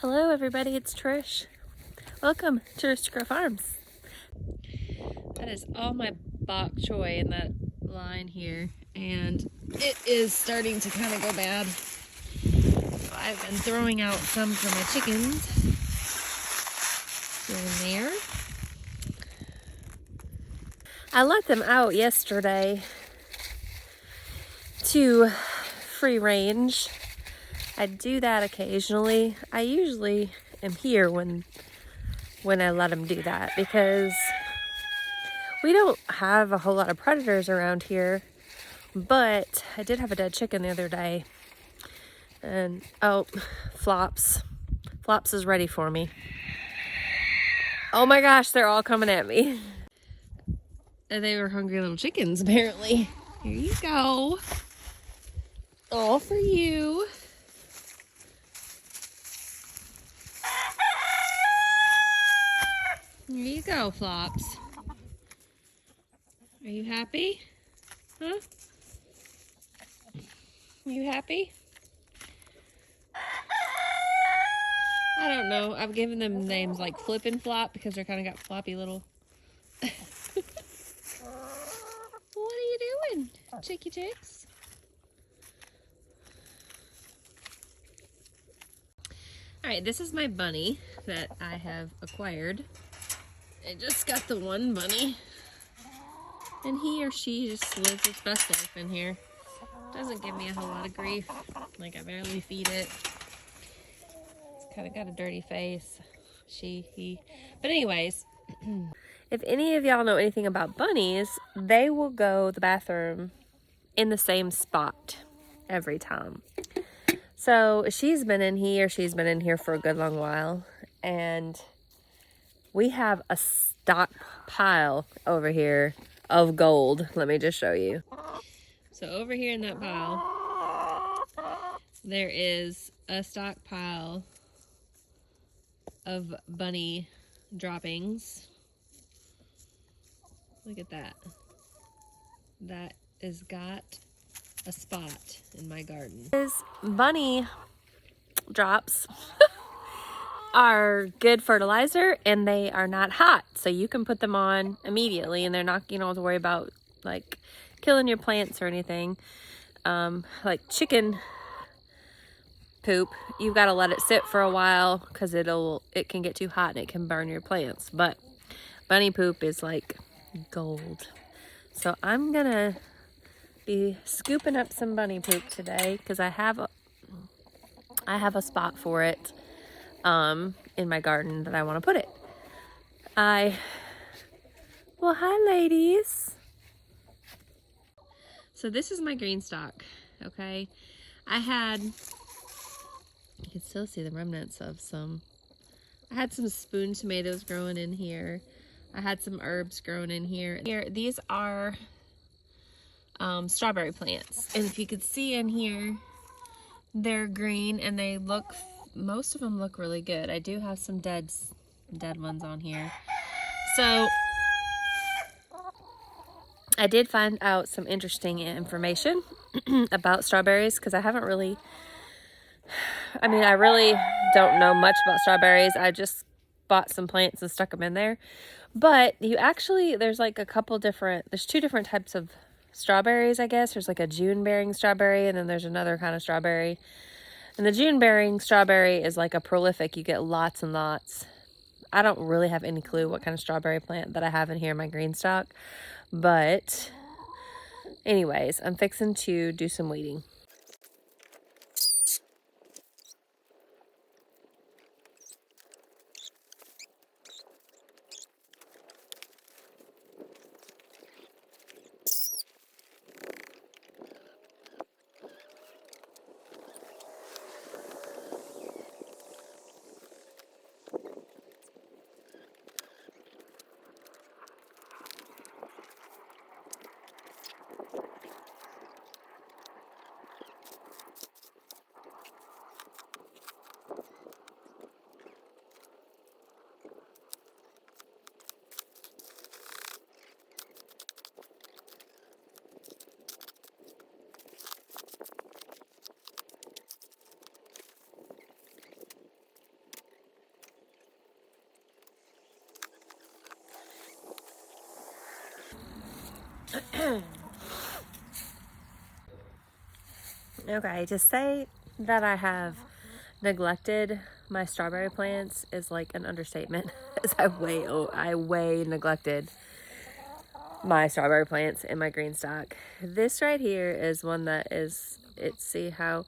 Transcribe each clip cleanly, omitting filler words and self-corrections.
Hello everybody, it's Trish. Welcome to Rooster Farms. That is all my bok choy in that line here, and it is starting to kind of go bad. So I've been throwing out some for my chickens here and there. I let them out yesterday to free range. I do that occasionally. I usually am here when I let them do that because we don't have a whole lot of predators around here, but I did have a dead chicken the other day. And oh, Flops is ready for me. Oh my gosh, they're all coming at me. And they were hungry little chickens apparently. Here you go. All for you. Here you go, Flops. Are you happy? Huh? You happy? I don't know. I've given them names like Flip and Flop because they're kind of got floppy little... What are you doing, chicky chicks? Alright, this is my bunny that I have acquired. I just got the one bunny. And he or she just lives its best life in here. Doesn't give me a whole lot of grief. Like, I barely feed it. It's kind of got a dirty face. He. But anyways, if any of y'all know anything about bunnies, they will go the bathroom in the same spot every time. So she's been in here for a good long while, and we have a stockpile over here of gold. Let me just show you. So over here in that pile, there is a stockpile of bunny droppings. Look at that. That has got a spot in my garden. These bunny drops are good fertilizer, and they are not hot, so you can put them on immediately and they're not, you don't have to worry about like killing your plants or anything. Like chicken poop, you've got to let it sit for a while because it can get too hot and it can burn your plants. But bunny poop is like gold. So I'm gonna be scooping up some bunny poop today because I have a spot for it in my garden that I want to put it. Well, hi ladies. So this is my GreenStalk, okay? You can still see the remnants of some. I had some spoon tomatoes growing in here. I had some herbs growing in here. These are strawberry plants. And if you could see in here, they're green and most of them look really good. I do have some dead ones on here. So I did find out some interesting information about strawberries because I really don't know much about strawberries. I just bought some plants and stuck them in there. But there's like there's two different types of strawberries, I guess. There's like a June-bearing strawberry, and then there's another kind of strawberry. And the June-bearing strawberry is like a prolific. You get lots and lots. I don't really have any clue what kind of strawberry plant that I have in here in my GreenStalk. But anyways, I'm fixing to do some weeding. Okay, to say that I have neglected my strawberry plants is like an understatement. As I way neglected my strawberry plants in my GreenStalk. This right here is one that is, see how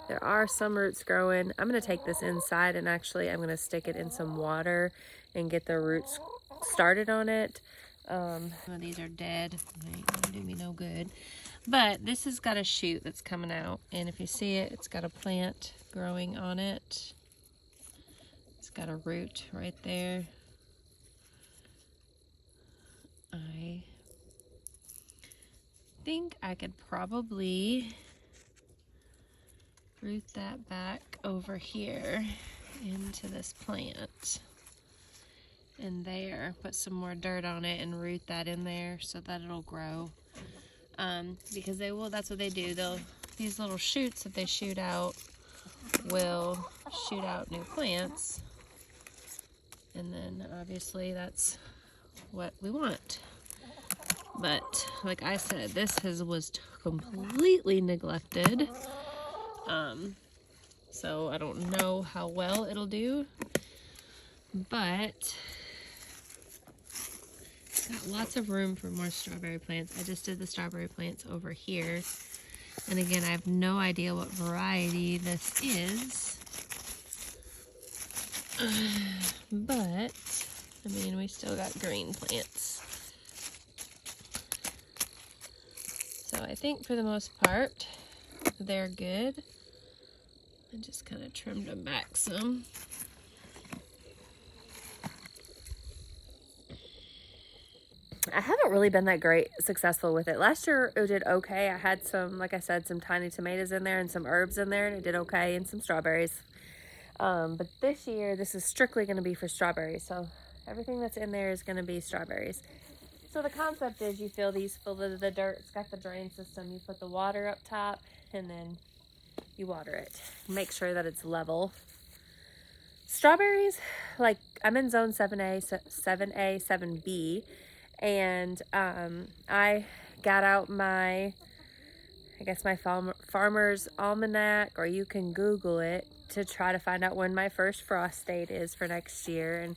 there are some roots growing. I'm going to take this inside and actually I'm going to stick it in some water and get the roots started on it. These are dead. They ain't going to do me no good. But this has got a shoot that's coming out. And if you see it, it's got a plant growing on it. It's got a root right there. I think I could probably root that back over here into this plant. And there, put some more dirt on it and root that in there so that it'll grow. Because they will, that's what they do. These little shoots that they shoot out will shoot out new plants. And then obviously that's what we want. But like I said, this was completely neglected. So I don't know how well it'll do, but it's got lots of room for more strawberry plants. I just did the strawberry plants over here. And again, I have no idea what variety this is. But, I mean, we still got green plants. So I think for the most part, they're good. I just kind of trimmed them back some. I haven't really been that successful with it. Last year it did okay. I had some, like I said, some tiny tomatoes in there and some herbs in there, and it did okay, and some strawberries. But this year, this is strictly going to be for strawberries. So everything that's in there is going to be strawberries. So the concept is you fill these full of the dirt. It's got the drain system. You put the water up top and then you water it. Make sure that it's level. Strawberries, like I'm in zone 7A, 7B. And I got out my farmer's almanac, or you can Google it to try to find out when my first frost date is for next year,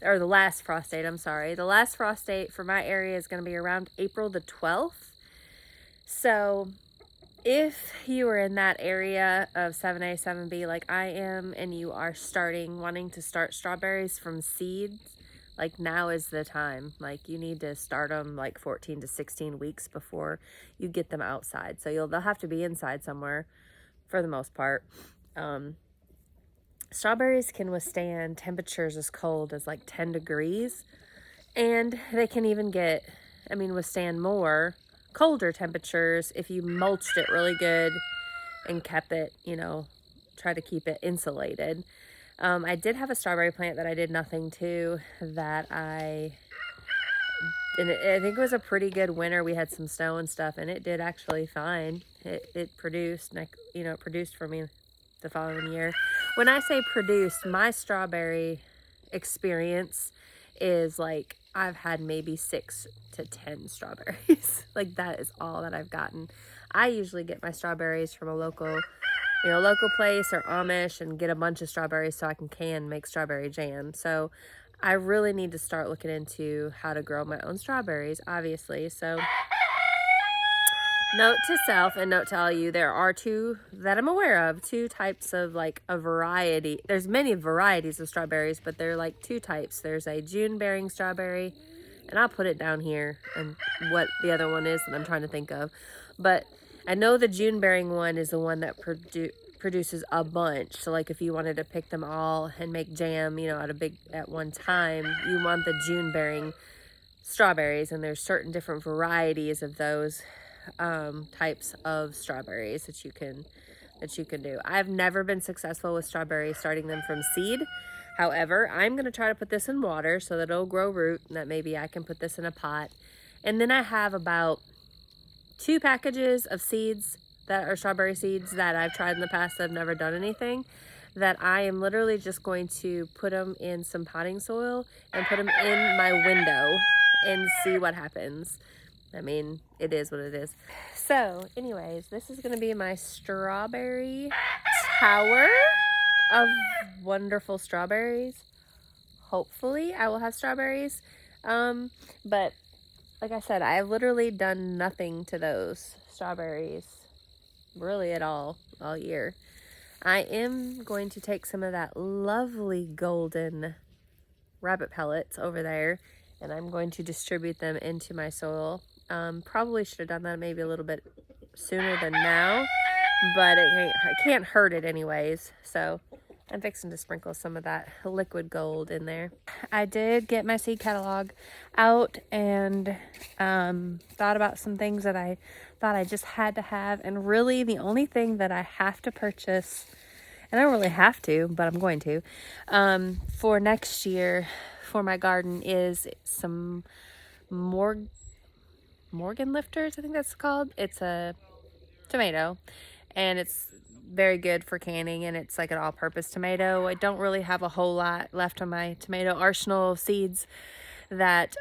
or the last frost date, I'm sorry. The last frost date for my area is going to be around April the 12th. So if you are in that area of 7A, 7B like I am, and you are wanting to start strawberries from seeds, like now is the time. Like you need to start them like 14 to 16 weeks before you get them outside. So they'll have to be inside somewhere for the most part. Strawberries can withstand temperatures as cold as like 10 degrees. And they can even withstand more colder temperatures if you mulched it really good and kept it, try to keep it insulated. I did have a strawberry plant that I did nothing to, I think it was a pretty good winter. We had some snow and stuff, and it did actually fine. It produced, it produced for me the following year. When I say produced, my strawberry experience is like I've had maybe 6 to 10 strawberries. Like that is all that I've gotten. I usually get my strawberries from a local place or Amish and get a bunch of strawberries so I can make strawberry jam. So I really need to start looking into how to grow my own strawberries, obviously. So note to self and note to all you, there are two that I'm aware of, 2 types of like a variety. There's many varieties of strawberries, but they're like 2 types. There's a June bearing strawberry, and I'll put it down here and what the other one is that I'm trying to think of. But I know the June bearing one is the one that produces a bunch. So like if you wanted to pick them all and make jam, at one time, you want the June bearing strawberries, and there's certain different varieties of those types of strawberries that you can do. I've never been successful with strawberries starting them from seed. However, I'm going to try to put this in water so that it'll grow root, and that maybe I can put this in a pot. And then I have about 2 packages of seeds that are strawberry seeds that I've tried in the past that have never done anything, that I am literally just going to put them in some potting soil and put them in my window and see what happens. I mean, it is what it is. So anyways, this is gonna be my strawberry tower of wonderful strawberries. Hopefully I will have strawberries. But like I said, I have literally done nothing to those strawberries really at all year. I am going to take some of that lovely golden rabbit pellets over there, and I'm going to distribute them into my soil. Probably should have done that maybe a little bit sooner than now, but I can't hurt it anyways. So I'm fixing to sprinkle some of that liquid gold in there. I did get my seed catalog out and thought about some things that I thought I just had to have. And really the only thing that I have to purchase, and I don't really have to, but I'm going to, for next year for my garden is some Morgan lifters, I think that's called. It's a tomato, and it's very good for canning, and it's like an all-purpose tomato. I don't really have a whole lot left on my tomato arsenal of seeds that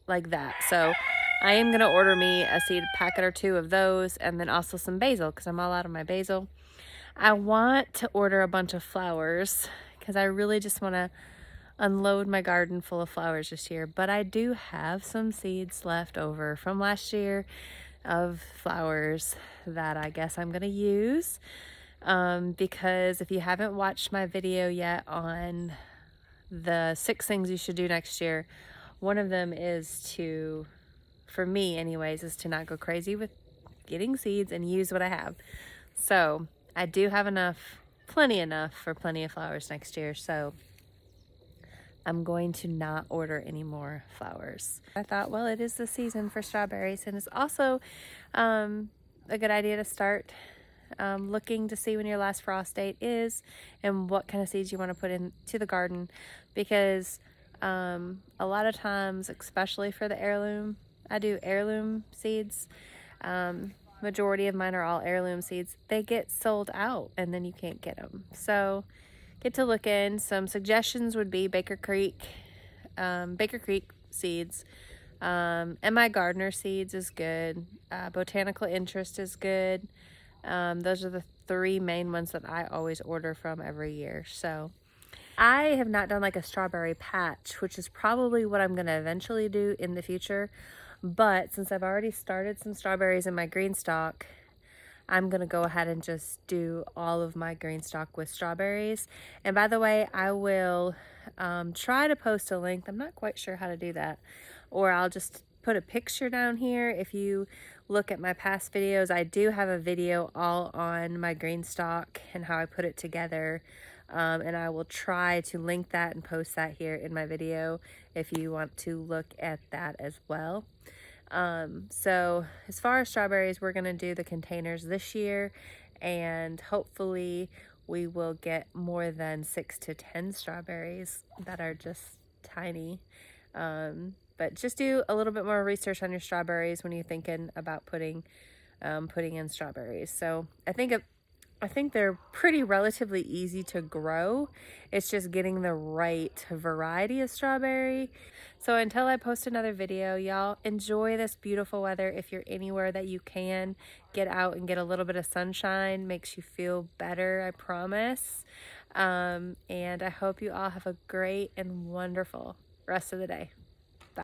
like that. So I am gonna order me a seed packet or two of those, and then also some basil because I'm all out of my basil. I want to order a bunch of flowers because I really just want to unload my garden full of flowers this year, but I do have some seeds left over from last year of flowers that I guess I'm gonna use, because if you haven't watched my video yet on the 6 things you should do next year, one of them is to, for me anyways, is to not go crazy with getting seeds and use what I have. So I do have plenty enough for plenty of flowers next year, so I'm going to not order any more flowers. I thought, well, it is the season for strawberries, and it's also a good idea to start looking to see when your last frost date is and what kind of seeds you want to put into the garden, because a lot of times, especially for the heirloom, I do heirloom seeds. Majority of mine are all heirloom seeds. They get sold out and then you can't get them. So get to look in. Some suggestions would be Baker Creek seeds. And my gardener seeds is good. Botanical Interest is good. Those are the 3 main ones that I always order from every year. So I have not done like a strawberry patch, which is probably what I'm going to eventually do in the future. But since I've already started some strawberries in my GreenStalk, I'm going to go ahead and just do all of my GreenStalk with strawberries. And by the way, I will try to post a link. I'm not quite sure how to do that. Or I'll just put a picture down here. If you look at my past videos, I do have a video all on my GreenStalk and how I put it together. And I will try to link that and post that here in my video if you want to look at that as well. So as far as strawberries, we're going to do the containers this year, and hopefully we will get more than 6 to 10 strawberries that are just tiny. But just do a little bit more research on your strawberries when you're thinking about putting in strawberries. So I think they're pretty relatively easy to grow. It's just getting the right variety of strawberry. So until I post another video, y'all enjoy this beautiful weather. If you're anywhere that you can, get out and get a little bit of sunshine. Makes you feel better, I promise. And I hope you all have a great and wonderful rest of the day.